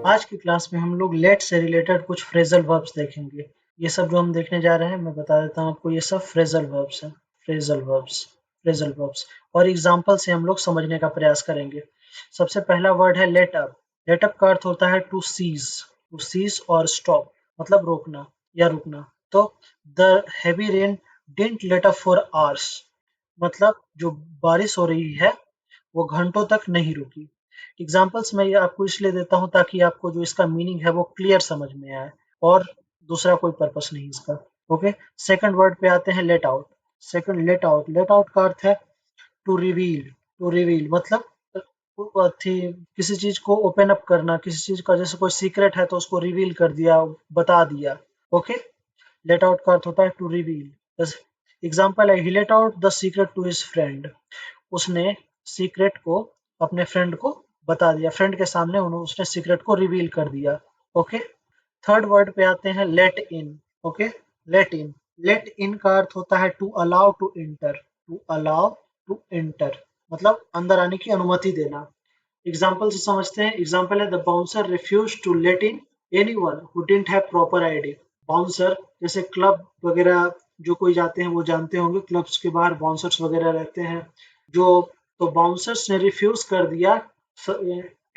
आज की क्लास में हम लोग लेट से रिलेटेड कुछ फ्रेजल वर्ब्स देखेंगे। ये सब जो हम देखने जा रहे हैं मैं बता देता हूँ आपको, ये सब फ्रेजल वर्ब्स हैं। फ्रेजल वर्ब्स और एग्जाम्पल से हम लोग समझने का प्रयास करेंगे। सबसे पहला वर्ड है लेट अप। लेट अप का अर्थ होता है टू सीज और स्टॉप, मतलब रोकना या रुकना। तो the heavy rain didn't late up for hours, मतलब जो बारिश हो रही है वो घंटों तक नहीं रुकी। एग्जाम्पल्स मैं ये आपको इसलिए देता हूँ ताकि आपको जो इसका मीनिंग है वो क्लियर समझ में आए, और दूसरा कोई पर्पस नहीं इसका। ओके, सेकंड वर्ड पे आते हैं लेट आउट। लेट आउट का अर्थ है टू रिवील मतलब थी किसी चीज को ओपन अप करना, किसी चीज का जैसे कोई सीक्रेट है तो उसको रिवील कर दिया, बता दिया। ओके, लेट आउट का अर्थ होता है टू रिवील। एग्जाम्पल है, he let out the secret to his friend. उसने सीक्रेट को अपने फ्रेंड को बता दिया, फ्रेंड के सामने उन्होंने उसने सीक्रेट को रिवील कर दिया। ओके, थर्ड वर्ड पे आते हैं लेट इन। ओके, लेट इन का अर्थ होता है टू अलाउ टू एंटर, मतलब अंदर आने की अनुमति देना। एग्जाम्पल से समझते हैं। एग्जाम्पल है, the bouncer refuse to let in anyone who didn't have proper ID. Bouncer जैसे क्लब वगैरह जो कोई जाते हैं वो जानते होंगे, क्लब्स के बाहर बाउंसर्स वगैरह रहते हैं जो, तो बाउंसर्स ने रिफ्यूज कर दिया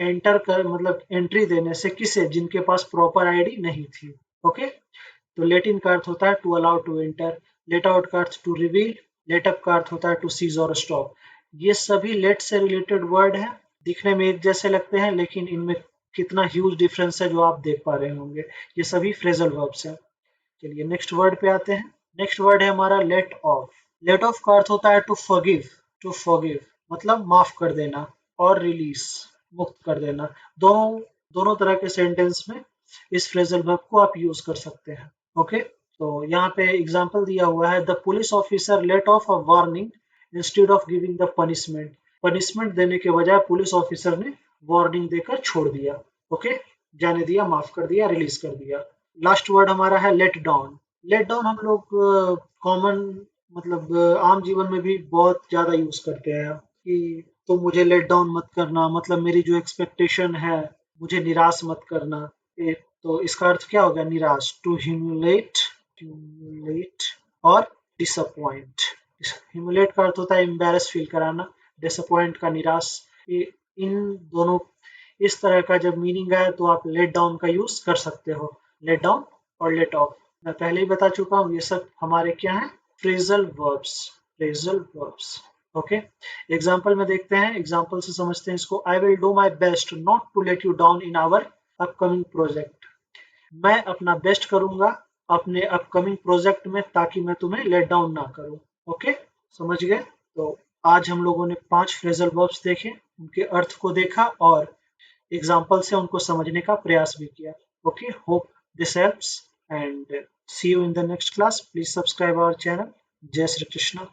एंटर कर मतलब एंट्री देने से, किसे, जिनके पास प्रॉपर आईडी नहीं थी। ओके, तो लेट इन का अर्थ होता है to allow to enter, let out का अर्थ टू रिवील, लेट अप का अर्थ होता है टू सीज और स्टॉप। ये सभी लेट से रिलेटेड वर्ड हैं, दिखने में एक जैसे लगते हैं लेकिन इनमें कितना ह्यूज डिफरेंस है जो आप देख पा रहे होंगे। ये सभी फ्रेजल वर्ब्स हैं। चलिए नेक्स्ट वर्ड पे आते हैं। नेक्स्ट वर्ड है हमारा लेट ऑफ। लेट ऑफ का अर्थ होता है टू फॉरगिव मतलब माफ कर देना, और रिलीज मुक्त कर देना। दोनों दोनों तरह के सेंटेंस में इस फ्रेजल वर्ब को आप यूज कर सकते हैं। ओके, तो यहाँ पे एग्जांपल दिया हुआ है, the police officer let off a warning instead of giving the punishment. Punishment देने के बजाय पुलिस ऑफिसर ने वार्निंग देकर छोड़ दिया। ओके, जाने दिया, माफ कर दिया, रिलीज कर दिया। लास्ट वर्ड हमारा है लेट डाउन। लेट डाउन हम लोग कॉमन मतलब आम जीवन में भी बहुत ज्यादा यूज करते हैं कि तुम मुझे लेट डाउन मत करना, मतलब मेरी जो एक्सपेक्टेशन है मुझे निराश मत करना। तो इसका अर्थ क्या होगा, निराश, टू ह्यूमिलेट और डिसअपॉइंट। ह्यूमिलेट का अर्थ होता है एम्बेरस फील कराना, डिसअपॉइंट का निराश। इन दोनों इस तरह का जब मीनिंग आए तो आप लेट डाउन का यूज कर सकते हो। लेट डाउन और लेट ऑफ मैं पहले ही बता चुका हूँ, ये सब हमारे क्या है, फ्रेजल वर्ब्स। ओके, एग्जाम्पल में देखते हैं, एग्जाम्पल से समझते हैं इसको। I will do my best not to let you down in our upcoming project. मैं अपना बेस्ट करूंगा अपने अपकमिंग प्रोजेक्ट में ताकि मैं तुम्हें लेट डाउन ना करूं। ओके, समझ गए। तो आज हम लोगों ने 5 फ्रेजल वर्ब्स देखे, उनके अर्थ को देखा और एग्जाम्पल से उनको समझने का प्रयास भी किया। Okay, hope this helps and see you in the next class. Please subscribe our channel. Jai Shri Krishna.